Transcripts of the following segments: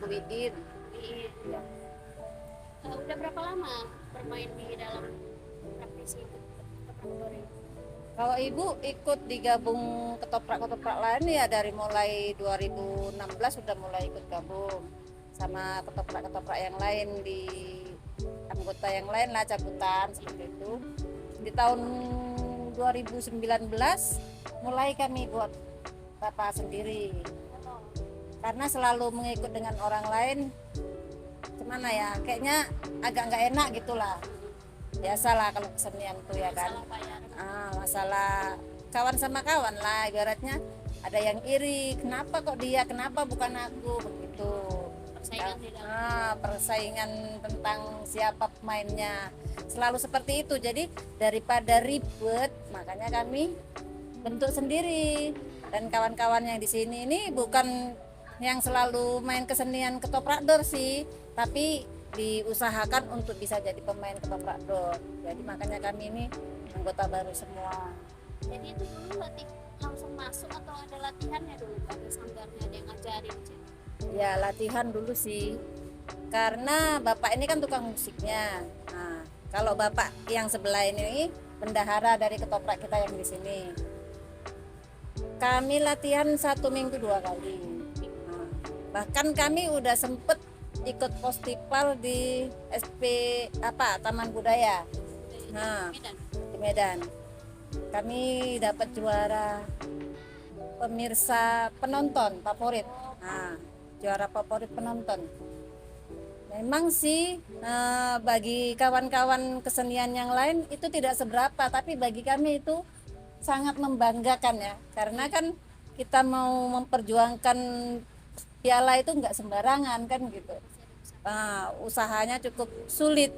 Wiin. Iya. Udah berapa lama bermain di dalam praktisi ketoprak ini? Kalau ibu ikut digabung ketoprak-ketoprak lain ya dari mulai 2016 sudah mulai ikut gabung sama ketoprak-ketoprak yang lain di anggota yang lain lah, cabutan seperti itu. Di tahun 2019 mulai kami buat bapak sendiri karena selalu mengikut dengan orang lain, gimana ya, kayaknya agak nggak enak gitulah. Biasalah kalau kesenian tuh ya kan, Masalah bayar. masalah kawan sama kawan lah ibaratnya, ada yang iri, kenapa kok dia, kenapa bukan aku, begitu. Persaingan di dalam. Persaingan tentang siapa pemainnya selalu seperti itu. Jadi daripada ribet, makanya kami bentuk sendiri. Dan kawan-kawan yang di sini ini bukan yang selalu main kesenian ketoprak dor sih, tapi diusahakan untuk bisa jadi pemain ketoprak dor. Jadi makanya kami ini anggota baru semua. Jadi itu dulu langsung masuk atau ada latihannya dulu? Ada sanggarnya, ada yang ngajarin? Ya latihan dulu sih, karena bapak ini kan tukang musiknya. Nah, kalau bapak yang sebelah ini bendahara dari ketoprak kita yang di sini. Kami latihan 1 minggu 2 kali. Nah, bahkan kami udah sempet ikut festival di SP Taman Budaya. Nah, Medan. di Medan. Kami dapat juara pemirsa penonton favorit. Nah, juara favorit penonton. Memang sih bagi kawan-kawan kesenian yang lain itu tidak seberapa, tapi bagi kami itu sangat membanggakan ya, karena kan kita mau memperjuangkan piala itu nggak sembarangan kan gitu. Usahanya cukup sulit,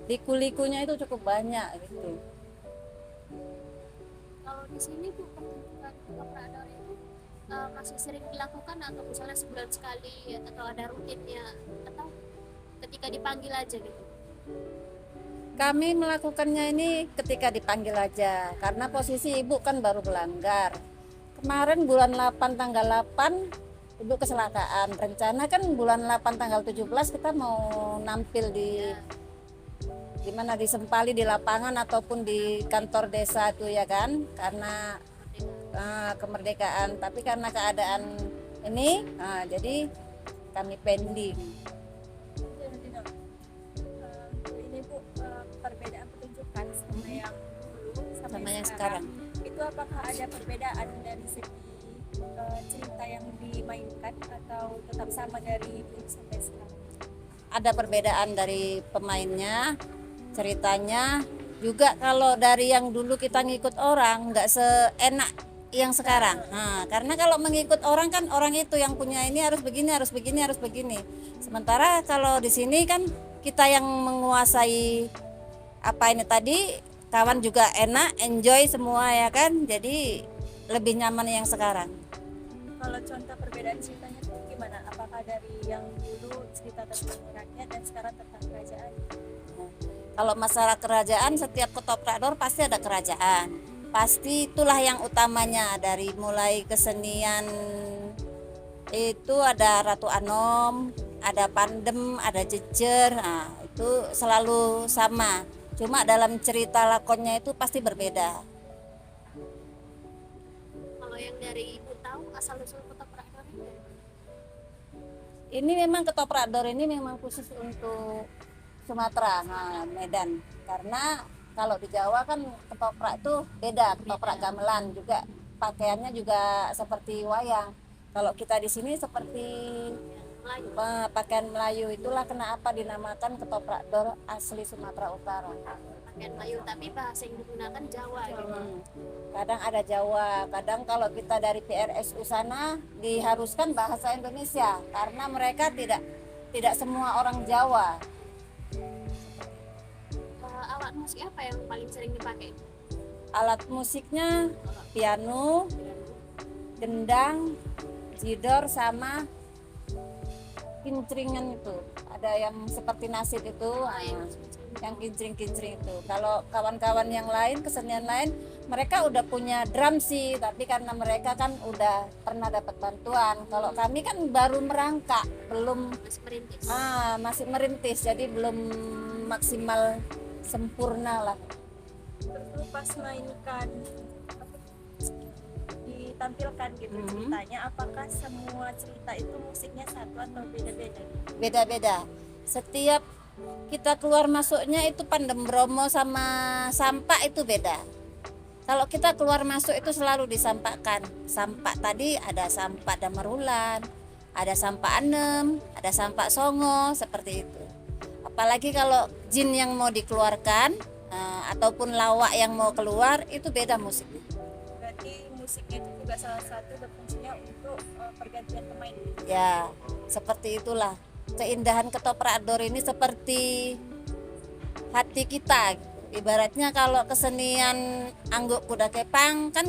liku-likunya itu cukup banyak gitu. Kalau di sini Bu, pertunjukan ketoprak dor itu masih sering dilakukan atau misalnya sebulan sekali atau ada rutinnya atau ketika dipanggil aja gitu? Kami melakukannya ini ketika dipanggil aja, karena posisi ibu kan baru melanggar. Kemarin bulan 8 tanggal 8 ibu kecelakaan. Rencana kan bulan 8 tanggal 17 kita mau nampil di mana, di Sempali, di lapangan ataupun di kantor desa itu ya kan, karena kemerdekaan. Tapi karena keadaan ini, jadi kami pending. Ini Bu, perbedaan pertunjukan sama yang dulu Sama yang sekarang. itu apakah ada perbedaan dari segi cerita yang dimainkan atau tetap sama dari dulu sampai sekarang? Ada perbedaan dari pemainnya, ceritanya juga. Kalau dari yang dulu kita ngikut orang nggak seenak yang sekarang. Nah, karena kalau mengikut orang kan orang itu yang punya ini harus begini, harus begini, harus begini. Sementara kalau di sini kan kita yang menguasai apa ini tadi, kawan juga enak, enjoy semua ya kan. Jadi lebih nyaman yang sekarang. Kalau contoh perbedaan ceritanya tuh gimana? Apakah dari yang dulu cerita tentang rakyat dan sekarang tentang kerajaan? Kalau masalah kerajaan, setiap ketoprak dor pasti ada kerajaan. Pasti itulah yang utamanya, dari mulai kesenian itu ada Ratu Anom, ada Pandem, ada Jejer. Nah, itu selalu sama. Cuma dalam cerita lakonnya itu pasti berbeda. Kalau yang dari Ibu tahu asal usul ketoprak dor ini? Ini memang ketoprak dor ini memang khusus untuk Sumatera, Medan. Karena kalau di Jawa kan ketoprak itu beda, ketoprak gamelan juga, pakaiannya juga seperti wayang. Kalau kita di sini seperti Melayu. pakaian Melayu, itulah kenapa dinamakan ketoprak dor asli Sumatera Utara. Pakaian Melayu tapi bahasa yang digunakan Jawa gitu. Kadang ada Jawa, kadang kalau kita dari PRSU sana diharuskan bahasa Indonesia karena mereka tidak semua orang Jawa. Alat musik apa yang paling sering dipakai? Alat musiknya piano, gendang, jidor sama kincringan itu. Ada ada yang seperti nasib itu, yang kincring-kincring itu. Kalau kawan-kawan yang lain, kesenian lain, mereka udah punya drum sih, tapi karena mereka kan udah pernah dapat bantuan. Kalau kami kan baru merangkak, belum masih merintis. masih merintis, jadi belum maksimal sempurna lah. Terus lu pas mainkan apa, ditampilkan gitu Mhm. ceritanya, apakah semua cerita itu musiknya satu atau beda-beda? Beda-beda. Setiap kita keluar masuknya itu Pandem Bromo sama Sampak itu beda. Kalau kita keluar masuk itu selalu disampakkan. Sampak tadi ada Sampak Damarulan, ada Sampak Anem, ada Sampak Songo, seperti itu. Apalagi kalau jin yang mau dikeluarkan ataupun lawak yang mau keluar itu beda musiknya. Berarti musiknya itu juga salah satu berfungsinya untuk pergantian pemain. Ya, seperti itulah. Keindahan ketoprak dor ini seperti hati kita. Ibaratnya kalau kesenian angguk kuda kepang kan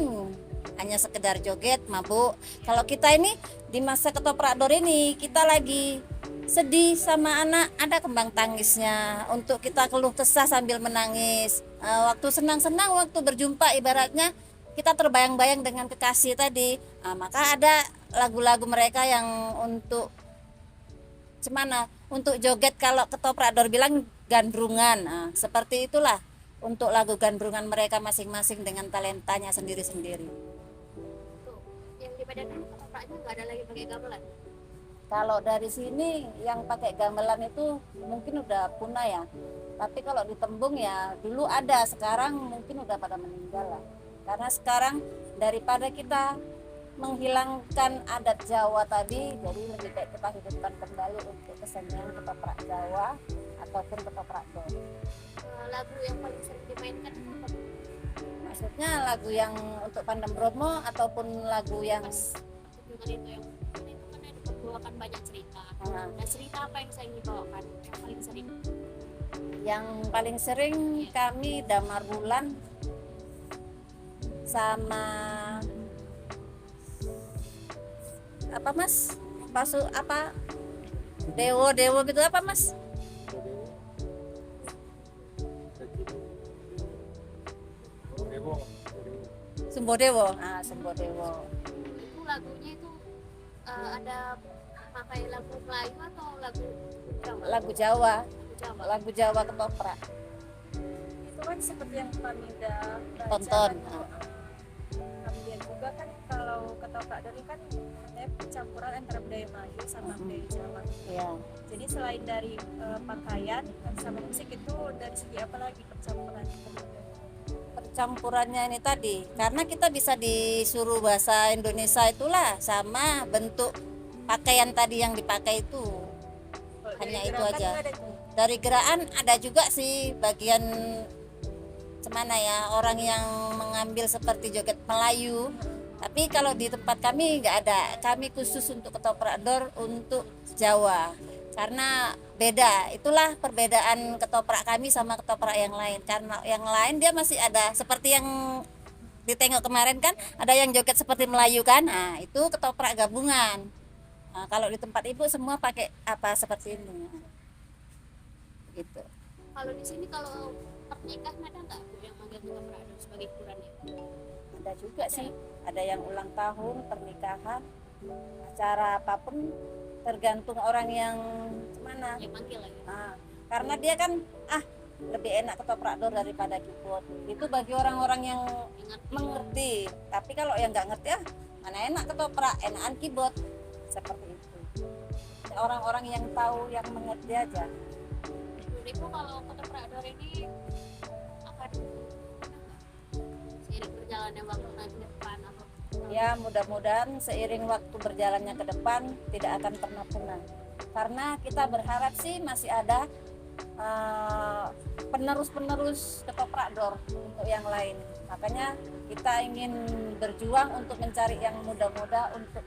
hanya sekedar joget, mabuk. Kalau kita ini di masa ketoprak dor ini kita lagi sedih sama anak, ada kembang tangisnya untuk kita keluh kesah sambil menangis. Waktu senang-senang, waktu berjumpa ibaratnya kita terbayang-bayang dengan kekasih tadi. Maka ada lagu-lagu mereka yang untuk cemana, untuk joget. Kalau ketoprak dor bilang gandrungan. Seperti itulah untuk lagu gandrungan mereka masing-masing dengan talentanya sendiri-sendiri. Tuh, yang di Medan ini ketopraknya nggak ada lagi pakai gamelan. Kalau dari sini yang pakai gamelan itu mungkin udah punah ya. Tapi kalau di Tembung ya dulu ada, sekarang mungkin udah pada meninggal lah. Karena sekarang daripada kita menghilangkan adat Jawa tadi, jadi lebih baik kita hidupkan kembali untuk kesenian ketoprak Jawa ataupun ketoprak dor. Lagu yang paling sering dimainkan apa? Maksudnya lagu yang untuk Pandem Bromo ataupun lagu yang Dengan itu yang itu kan ada membawakan banyak cerita. Nah, Nah, cerita apa yang saya dibawakan yang paling sering? yang paling sering kami Damar Bulan sama apa mas, pasu apa, dewo gitu apa mas, Sumbodewo. Sumbodewo Itu lagunya itu ada pakai lagu Melayu atau lagu Jawa? lagu Jawa, Lagu Jawa. lagu Jawa ketoprak. Itu kan seperti yang kami udah baca Tonton. kan, kami lihat juga kan kalau ketoprak dor ini kan katanya campuran antara budaya Melayu sama budaya Jawa. Ya, Jadi selain dari pakaian sama musik itu dari segi apa lagi percampuran? percampurannya ini tadi karena kita bisa disuruh bahasa Indonesia itulah, sama bentuk pakaian tadi yang dipakai itu. Kalau Hanya dari itu gerakan aja. nggak ada tuh. Dari gerakan ada juga sih bagian cemana ya, orang yang mengambil seperti joget Melayu. Tapi kalau di tempat kami nggak ada, kami khusus untuk ketoprak dor untuk Jawa. Karena beda, itulah perbedaan ketoprak kami sama ketoprak yang lain. Karena yang lain dia masih ada seperti yang ditengok kemarin kan, ada yang joget seperti Melayu kan. Nah, itu ketoprak gabungan. Nah, kalau di tempat ibu semua pakai apa seperti ini. Gitu. Kalau di sini kalau pernikahan ada nggak Bu yang manggil ketoprak dor sebagai hiburannya? Ada juga sih, ada yang ulang tahun, pernikahan, acara apapun tergantung orang yang mana. Yang manggil lagi. Karena dia kan lebih enak ketoprak dor daripada keyboard. Itu bagi orang-orang yang Ingat mengerti. Tapi kalau yang nggak ngerti mana enak ketoprak, enakan keyboard, seperti itu. Orang-orang yang tahu, yang mengerti aja. Ibu kalau ketoprak dor ini akan seiring berjalannya waktu nanti ke depan atau Ya mudah-mudahan seiring waktu berjalannya ke depan tidak akan pernah punah. Karena kita berharap sih masih ada penerus-penerus ketoprak dor untuk yang lain. Makanya kita ingin berjuang untuk mencari yang muda-muda untuk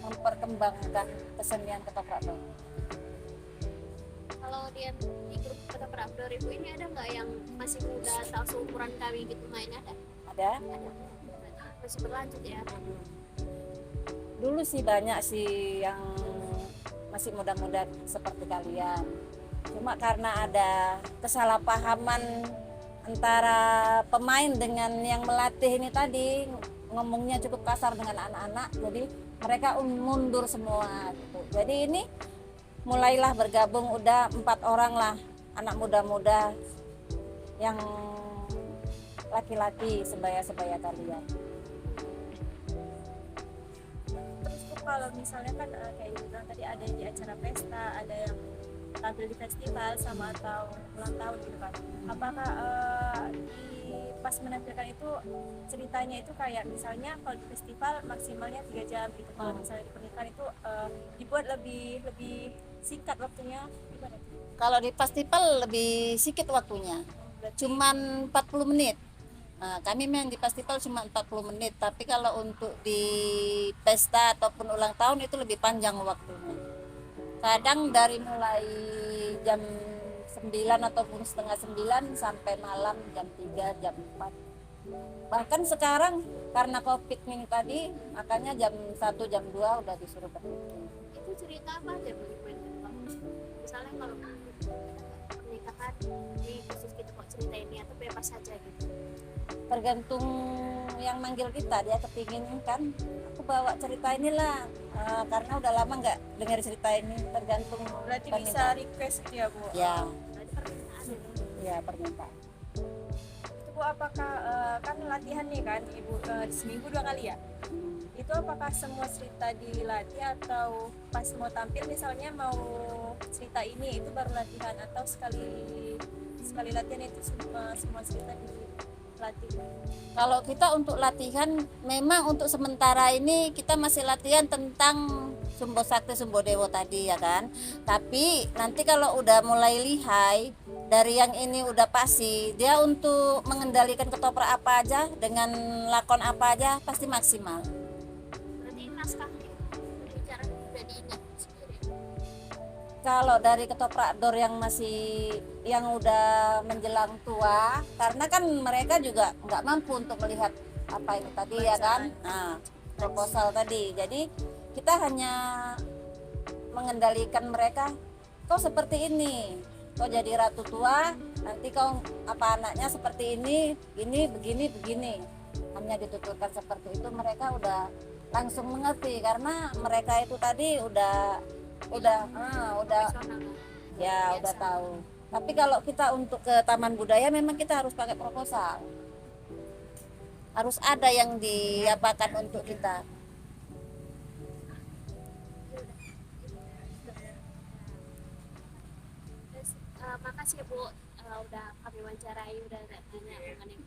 memperkembangkan kesenian ketoprak dor. kalau dia di grup ketoprak dor Ibu ini ada nggak yang masih muda atau seumuran kami gitu main ada? Ada? Ada. Masih berlanjut ya. Dulu sih banyak sih yang masih muda-muda seperti kalian. Cuma karena ada kesalahpahaman antara pemain dengan yang melatih ini tadi, ngomongnya cukup kasar dengan anak-anak, jadi mereka mundur semua gitu. Jadi ini mulailah bergabung, udah 4 orang lah anak muda-muda yang laki-laki, sebaya-sebaya kalian. Terus tuh kalau misalnya kan kayak ibu bilang tadi ada yang di acara pesta, ada yang tampil di festival sama atau ulang tahun gitu kan. Apakah di pas menampilkan itu ceritanya itu kayak misalnya kalau di festival maksimalnya 3 jam gitu. Kalau misalnya di pernikahan itu dibuat lebih lebih singkat waktunya gimana? Kalau di festival lebih sedikit waktunya, Berarti cuman 40 menit. Nah, kami main di festival cuma 40 menit, tapi kalau untuk di pesta ataupun ulang tahun itu lebih panjang waktunya. Kadang dari mulai jam 9 ataupun setengah 9 sampai malam jam 3, jam 4. Bahkan sekarang karena Covid ini tadi, makanya jam 1, jam 2 udah disuruh berhenti. Itu cerita apa aja Bu Ibu yang Bang? Misalnya kalau pernikahan di khusus kita kok cerita ini atau bebas saja gitu. Tergantung yang manggil kita, dia kepingin kan aku bawa cerita inilah. Karena udah lama nggak dengar cerita ini, tergantung berarti bisa pernikahan. request gitu ya Bu. Ya, Berarti permintaan ya. ya permintaan. Itu Bu apakah kan latihan nih kan Ibu seminggu 2 kali ya? Itu apakah semua cerita dilatih atau pas mau tampil misalnya mau cerita ini itu baru latihan atau sekali latihan itu semua cerita dilatih? Kalau kita untuk latihan, memang untuk sementara ini kita masih latihan tentang Sumbo Sakti Sumbo Dewo tadi ya kan. Tapi nanti kalau udah mulai lihai, dari yang ini udah pasti, dia untuk mengendalikan ketoprak apa aja, dengan lakon apa aja pasti maksimal. Berarti naskahnya bicara udah diingat sendiri. Kalau dari ketoprak dor yang udah menjelang tua, karena kan mereka juga nggak mampu untuk melihat apa ini tadi ya kan, nah proposal tadi. Jadi kita hanya mengendalikan mereka, kau seperti ini, kau jadi ratu tua, nanti kau apa anaknya seperti ini begini, hanya dituturkan seperti itu. Mereka udah langsung mengerti karena mereka itu tadi udah Profesional. ya udah tahu. Tapi kalau kita untuk ke taman budaya memang kita harus pakai proposal, harus ada yang diapakan untuk kita. Terus, makasih ya Bu, udah kami wawancarai, udah nanya mengenai